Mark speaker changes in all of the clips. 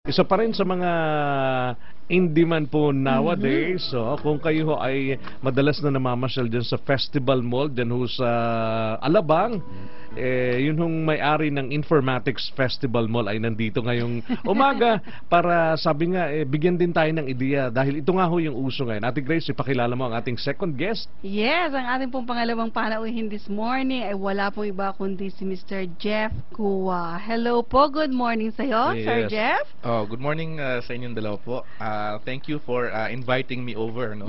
Speaker 1: Isa pa rin sa mga in demand po nowadays. So, kung kayo ho ay madalas na namamasyal dyan sa Festival Mall, dyan ho sa Alabang, yun hong may-ari ng Informatics Festival Mall ay nandito ngayong umaga para sabi nga, bigyan din tayo ng ideya dahil ito nga ho yung uso ngayon. Ate Grace, ipakilala mo ang ating second guest.
Speaker 2: Yes, ang ating pong pangalawang panauhin this morning ay wala pong iba kundi si Mr. Jeff Kua. Hello po, good morning sa'yo, Sir
Speaker 1: Yes.
Speaker 2: Jeff.
Speaker 3: Oh, good morning sa inyong dalawa po. Thank you for inviting me over, no?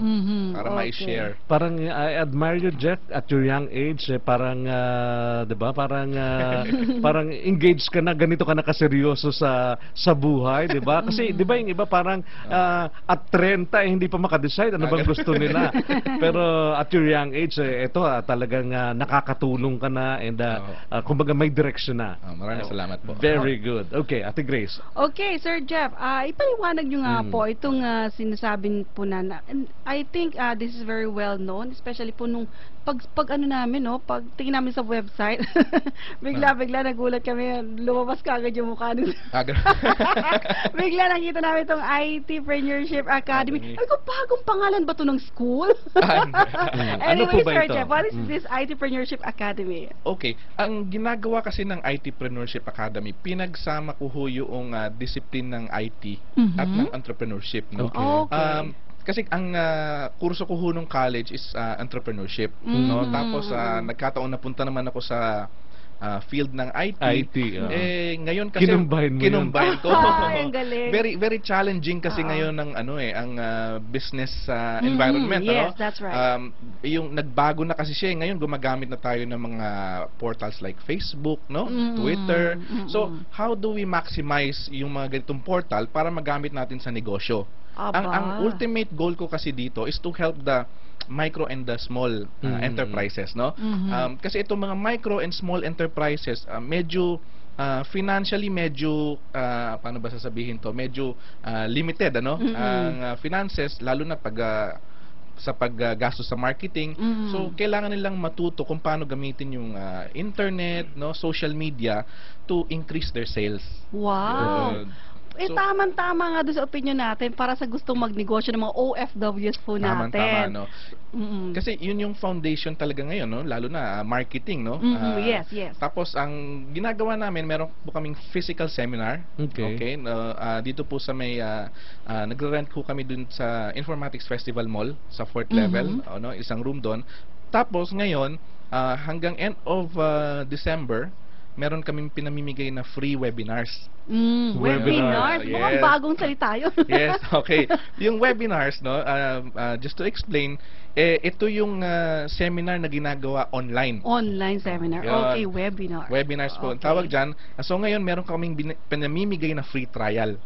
Speaker 3: Para
Speaker 2: okay.
Speaker 3: ma-share.
Speaker 1: Parang I admire you, Jeff, at your young age. Parang, 'di ba? Parang parang engaged ka na, ganito ka na kaseryoso sa buhay, 'di ba? Kasi 'di ba yung iba parang at 30 hindi pa maka-decide ano bang gusto nila. Pero at your young age, ito talagang nakakatulong ka na and kumbaga may direction na.
Speaker 3: Maraming salamat po.
Speaker 1: Very good. Okay, Ate Grace.
Speaker 2: Okay, Sir Jeff, ipaliwanag nyo nga po itong sinasabing po and I think this is very well known, especially po nung pag ano namin, no, pag tingin namin sa website, bigla nagulat kami, lumabas kagad yung mukha nun. Bigla nakita namin itong IT-Preneurship Academy. Ay ko, bagong pangalan ba to ng school?
Speaker 1: Ano po
Speaker 2: Anyway,
Speaker 1: ba
Speaker 2: Sir
Speaker 1: ito?
Speaker 2: Jeff, what is this IT-Preneurship Academy?
Speaker 3: Okay, ang ginagawa kasi ng IT-Preneurship Academy, pinagsama ko ho yung discipline ng IT at ng entrepreneurship, no?
Speaker 2: Okay.
Speaker 3: Kasi ang kurso ko ho nung college is entrepreneurship, no? Tapos nagkataon napunta naman ako sa field ng IT. Ngayon kasi kinumbahin ko.
Speaker 2: Ang galing.
Speaker 3: Very challenging kasi ngayon ng ang business environment,
Speaker 2: Yes, that's right.
Speaker 3: Yung nagbago na kasi siya, ngayon gumagamit na tayo ng mga portals like Facebook, no? Twitter. So, how do we maximize yung mga ganitong portal para magamit natin sa negosyo? Ang ultimate goal ko kasi dito is to help the micro and the small enterprises, no? Kasi itong mga micro and small enterprises, medyo financially medyo paano ba sasabihin to? Medyo limited, ano? Ang finances, lalo na pag sa paggastos sa marketing. So kailangan nilang matuto kung paano gamitin yung internet, no, social media to increase their sales.
Speaker 2: Wow.
Speaker 3: So,
Speaker 2: tama nga doon sa opinion natin para sa gustong magnegosyo ng mga OFWs po natin.
Speaker 3: Tama, no? Kasi yun yung foundation talaga ngayon, no? Lalo na marketing, no?
Speaker 2: Yes.
Speaker 3: Tapos ang ginagawa namin, meron po kaming physical seminar. Okay. Dito po sa may nagre-rent po kami dun sa Informatics Festival Mall sa 4th level, no? Isang room doon. Tapos ngayon, hanggang end of December, meron kaming pinamimigay na free webinars.
Speaker 2: Webinars?
Speaker 3: Yes.
Speaker 2: Mukhang bagong salita yun.
Speaker 3: Yes, okay. Yung webinars, no, just to explain, ito yung seminar na ginagawa online.
Speaker 2: Online seminar.
Speaker 3: Yun.
Speaker 2: Okay, webinar.
Speaker 3: Webinars po.
Speaker 2: Okay.
Speaker 3: Tawag dyan. So ngayon, meron kaming pinamimigay na free trial.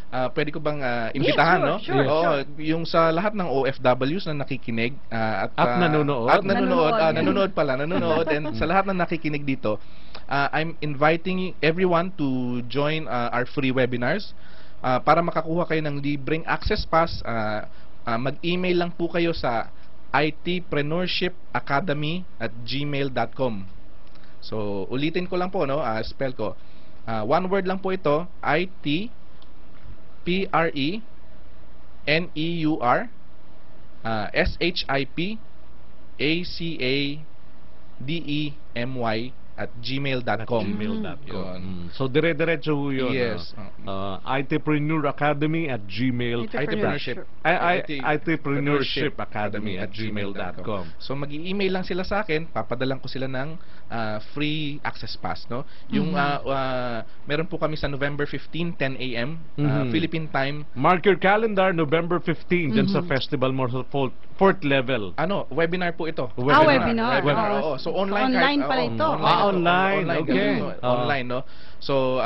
Speaker 3: Pwede ko bang imbitahan,
Speaker 2: Yeah,
Speaker 3: no?
Speaker 2: sure.
Speaker 3: Yung sa lahat ng OFWs na nakikinig at
Speaker 1: nanonood.
Speaker 3: Nanonood and sa lahat na nakikinig dito, I'm inviting everyone to join our free webinars para makakuha kayo ng libreng access pass. Mag-email lang po kayo sa itpreneurshipacademy@gmail.com. So ulitin ko lang po, no, spell ko. One word lang po ito, itpreneurshipacademy@gmail.com.
Speaker 1: So dire-diretso ho yun.
Speaker 3: Yes.
Speaker 1: itpreneuracademy@gmail.com. itpreneurshipacademy@gmail.com.
Speaker 3: So mag-i-email lang sila sa akin, papadalan ko sila ng free access pass, no? Yung meron po kami sa November 15, 10 a.m. Philippine time.
Speaker 1: Mark your calendar, November 15, dyan sa Festival Mall sa 4th level.
Speaker 3: Webinar po ito.
Speaker 2: Webinar.
Speaker 3: Oo. So online,
Speaker 2: Online pala ito.
Speaker 1: Online. Okay.
Speaker 3: Online, no? So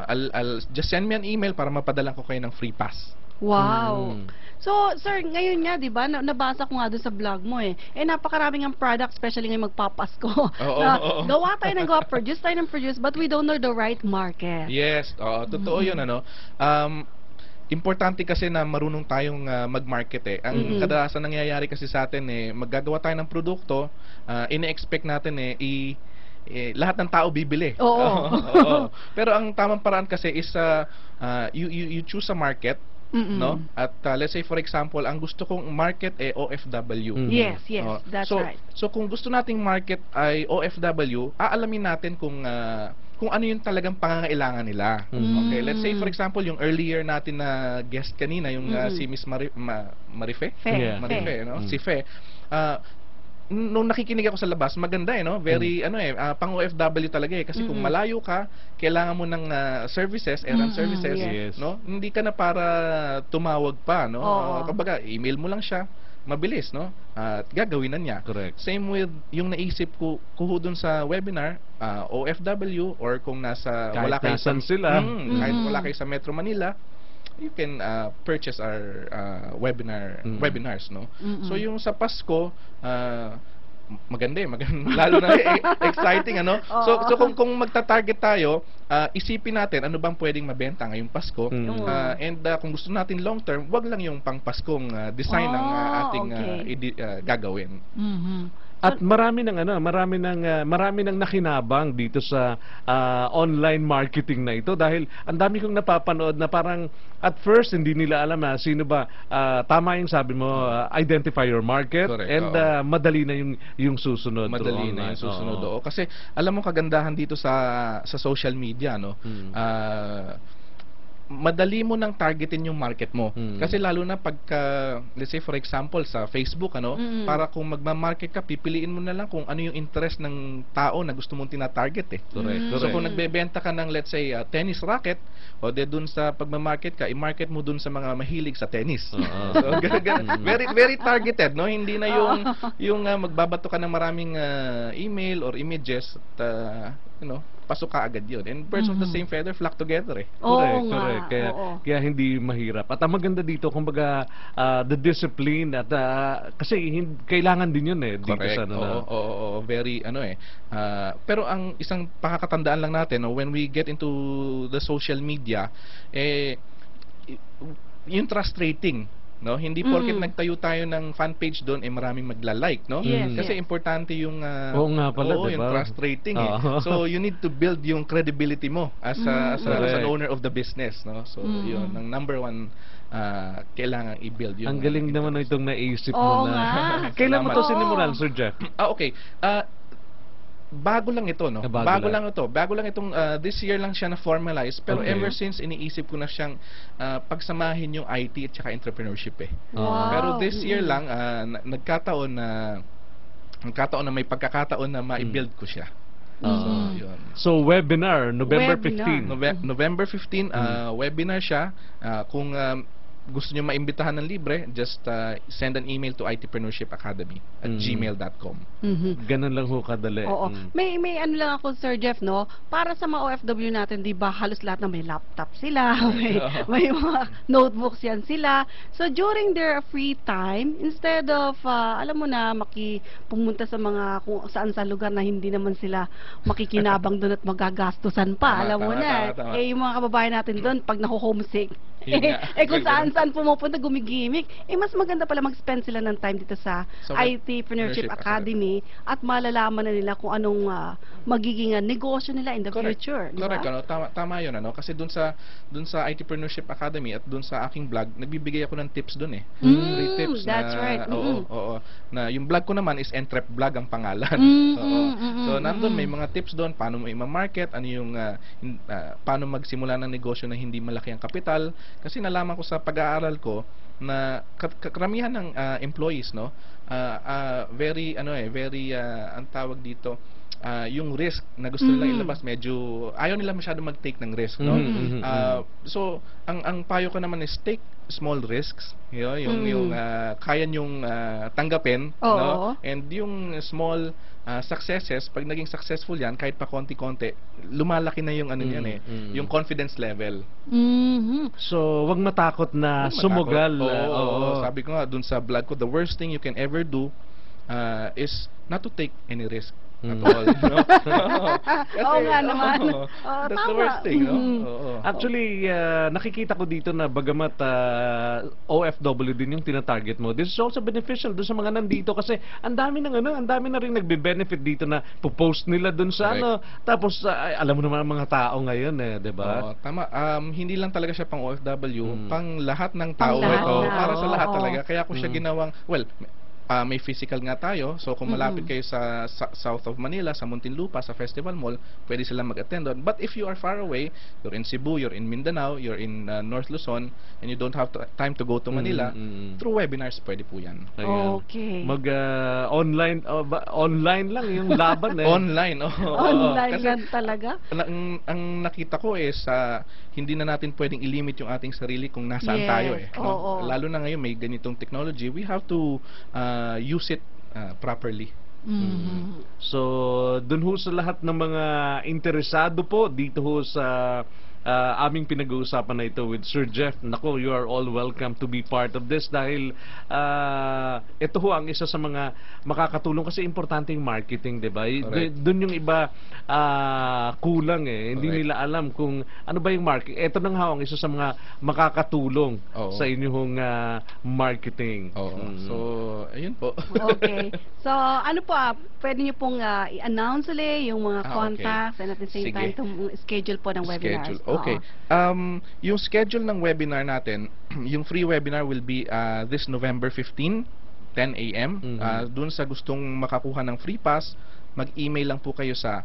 Speaker 3: I'll just send me an email para mapadalan ko kayo ng free pass.
Speaker 2: Wow. So, sir, ngayon nga, di ba, nabasa ko nga doon sa blog mo napakaraming ang product, especially ngayon magpapasko. Gawa tayo ng gawa, produce tayo ng produce, but we don't know the right market.
Speaker 3: Yes, totoo yun, ano. Importante kasi na marunong tayong mag-market. Ang kadalasan nangyayari kasi sa atin, maggagawa tayo ng produkto, ine-expect natin lahat ng tao bibili.
Speaker 2: Oo.
Speaker 3: Oo. Pero ang tamang paraan kasi is you choose a market, no? At let's say for example, ang gusto kong market OFW.
Speaker 2: Yes, yes,
Speaker 3: Oh,
Speaker 2: that's
Speaker 3: so,
Speaker 2: right.
Speaker 3: So kung gusto nating market ay OFW, aalamin natin kung ano yung talagang pangangailangan nila. Okay, let's say for example, yung earlier natin na guest kanina, yung si Miss Marife?
Speaker 2: Fe.
Speaker 1: Yeah.
Speaker 3: Marife, no? Si Fe. Nung nakikinig ako sa labas, maganda no? Very pang OFW talaga kasi kung malayo ka, kailangan mo ng services, errand services,
Speaker 1: Yes.
Speaker 3: no? Hindi ka na para tumawag pa, no?
Speaker 2: Oo.
Speaker 3: Kumbaga, email mo lang siya, mabilis, no? At gagawin na niya.
Speaker 1: Correct.
Speaker 3: Same with yung naisip ko dun sa webinar, OFW or kung
Speaker 1: Kahit
Speaker 3: wala kayo
Speaker 1: nasan sila.
Speaker 3: kahit wala kayo sa Metro Manila, you can purchase our webinars, no? So yung sa Pasko, maganda lalo na exciting, ano? So kung magta-target tayo, isipin natin ano bang pwedeng mabenta ngayong Pasko. And kung gusto natin long term, wag lang yung pang Paskong design ang ating gagawin.
Speaker 1: At marami ng nakinabang dito sa online marketing na ito dahil ang dami kong napapanood na parang at first hindi nila alam na sino ba, tama yung sabi mo, identify your market.
Speaker 3: Correct,
Speaker 1: and madali na yung susunod.
Speaker 3: Madali na yung susunod. Oo. Kasi alam mo kagandahan dito sa social media, no? Madali mo nang targetin yung market mo. Kasi lalo na pagka, let's say for example sa Facebook, para kung magma-market ka, pipiliin mo na lang kung ano yung interest ng tao na gusto mong tina-target
Speaker 1: Correct.
Speaker 3: So kung nagbebenta ka ng let's say tennis racket, o de dun sa pagma-market ka, i-market mo dun sa mga mahilig sa tennis. So very very targeted, no? Hindi na yung magbabato ka ng maraming email or images at pasok ka agad yun. And birds of the same feather flock together
Speaker 1: Correct. Kaya hindi mahirap. At ang maganda dito, kumbaga, the discipline at kasi kailangan din yun dito
Speaker 3: correct.
Speaker 1: sa
Speaker 3: Very pero ang isang pakakatandaan lang natin, when we get into the social media, yung trust rating, no? Hindi porket nagtayo tayo ng fan page doon maraming magla-like, no?
Speaker 2: Yes,
Speaker 3: Kasi
Speaker 2: yes.
Speaker 3: importante yung
Speaker 1: Oo nga pala, diba?
Speaker 3: yung trust rating So you need to build yung credibility mo as an owner of the business, no? So yun ang number one kailangan i-build yung
Speaker 1: Ang galing naman itong naisip
Speaker 2: Oo
Speaker 1: mo na.
Speaker 2: nga.
Speaker 1: Kailan mo to
Speaker 2: Oo.
Speaker 1: sinimulan, Sir Jeff?
Speaker 3: Okay. Bago lang ito, no?
Speaker 1: Bago lang.
Speaker 3: Bago lang itong this year lang siya na formalize, pero
Speaker 1: Okay.
Speaker 3: ever since iniisip ko na siyang pagsamahin yung IT at saka entrepreneurship
Speaker 2: Wow.
Speaker 3: Pero this year lang nagkataon na may pagkakataon na ma-build ko siya. So, yun.
Speaker 1: So, webinar, November
Speaker 2: Webinar.
Speaker 1: 15.
Speaker 3: November 15, webinar siya. Kung gusto nyo maimbitahan ng libre, just send an email to itpreneurshipacademy@gmail.com.
Speaker 1: Ganun lang ho kadali.
Speaker 2: Oo. May ano lang ako, Sir Jeff, no? Para sa mga OFW natin, 'di ba, halos lahat na may laptop sila, may mga notebooks yan sila. So during their free time, instead of alam mo na pumunta sa mga kung saan sa lugar na hindi naman sila makikinabang doon at magagastusan pa, alam mo na.
Speaker 3: Tama.
Speaker 2: Yung mga kababayan natin doon pag naho-homesick,
Speaker 3: Yun nga.
Speaker 2: kung saan pumupunta gumigimik, mas maganda pala mag-spend sila ng time dito sa Itpreneurship Academy at malalaman na nila kung anong magiging negosyo nila in the future, di ba?
Speaker 3: Correct, tama 'yun, kasi dun sa Itpreneurship Academy at dun sa aking blog, nagbibigay ako ng tips dun Free tips
Speaker 2: that's right.
Speaker 3: Oo. Na yung blog ko naman is Entrep Blog ang pangalan. So nandun may mga tips doon paano mo i-market, ano yung paano magsimula ng negosyo na hindi malaki ang kapital. Kasi nalaman ko sa pag-aaral ko na karamihan ng employees, no, very ang tawag dito, yung risk na gusto nilang ilabas, medyo ayaw nila masyado mag-take ng risk, no? So ang payo ko naman is take small risks, yung kaya nyong tanggapin, no? And yung small successes, pag naging successful yan, kahit pa konti-konti, lumalaki na yung yung confidence level.
Speaker 1: So, wag matakot na sumugal.
Speaker 3: Oo. Sabi ko nga dun sa blog ko, the worst thing you can ever do is not to take any risk. at
Speaker 1: Mm.
Speaker 3: all. No?
Speaker 2: Oo nga naman.
Speaker 3: That's the
Speaker 2: Tama.
Speaker 3: worst thing, no?
Speaker 2: Mm.
Speaker 3: Oo.
Speaker 1: Actually, nakikita ko dito na bagamat OFW din yung tinatarget mo, this is also beneficial doon sa mga nandito kasi ang dami ang dami na rin nagbe-benefit dito na post nila doon sa
Speaker 3: Correct.
Speaker 1: tapos alam mo naman ang mga tao ngayon 'di ba?
Speaker 3: Oo, tama. Hindi lang talaga siya pang OFW,
Speaker 1: Mm.
Speaker 3: pang lahat ng
Speaker 2: Pang
Speaker 3: tao
Speaker 2: lahat
Speaker 3: ito.
Speaker 2: na,
Speaker 3: Para sa lahat
Speaker 2: oo.
Speaker 3: talaga. Kaya ko siya ginawang, well, may physical nga tayo. So kung malapit kayo sa south of Manila, sa Muntinlupa, sa Festival Mall, pwede silang mag-attend doon. But if you are far away, you're in Cebu, you're in Mindanao, you're in North Luzon, and you don't have time to go to Manila, through webinars pwede po yan.
Speaker 1: Ayan.
Speaker 2: Okay.
Speaker 1: Mag online online lang yung laban
Speaker 3: Online, oo.
Speaker 2: Online
Speaker 3: Kasi
Speaker 2: yan talaga.
Speaker 3: ang nakita ko is hindi na natin pwedeng i-limit yung ating sarili kung nasaan
Speaker 2: Yes,
Speaker 3: tayo no?
Speaker 2: oo.
Speaker 3: Lalo na ngayon may ganitong technology, we have to use it properly.
Speaker 2: Mhm.
Speaker 1: So, dun ho sa lahat ng mga interesado po dito ho sa aming pinag-uusapan na ito with Sir Jeff, nako, you are all welcome to be part of this dahil ito ho ang isa sa mga makakatulong kasi importante yung marketing, 'di ba?
Speaker 3: Correct.
Speaker 1: Doon yung iba kulang hindi
Speaker 3: Correct.
Speaker 1: nila alam kung ano ba yung marketing. Ito nang ho ang isa sa mga makakatulong
Speaker 3: Oo.
Speaker 1: sa inyong marketing.
Speaker 3: Oo.
Speaker 1: Mm.
Speaker 3: So, ayun po.
Speaker 2: Okay. So, ano po, pwede niyo pong i-announce ulit yung mga
Speaker 3: Okay.
Speaker 2: contacts and at the same
Speaker 3: Sige.
Speaker 2: time itong schedule po ng webinars.
Speaker 3: Schedule. Okay. Yung schedule ng webinar natin, yung free webinar will be this November 15, 10 a.m.
Speaker 1: Mhm.
Speaker 3: Dun sa gustong makakuha ng free pass, mag-email lang po kayo sa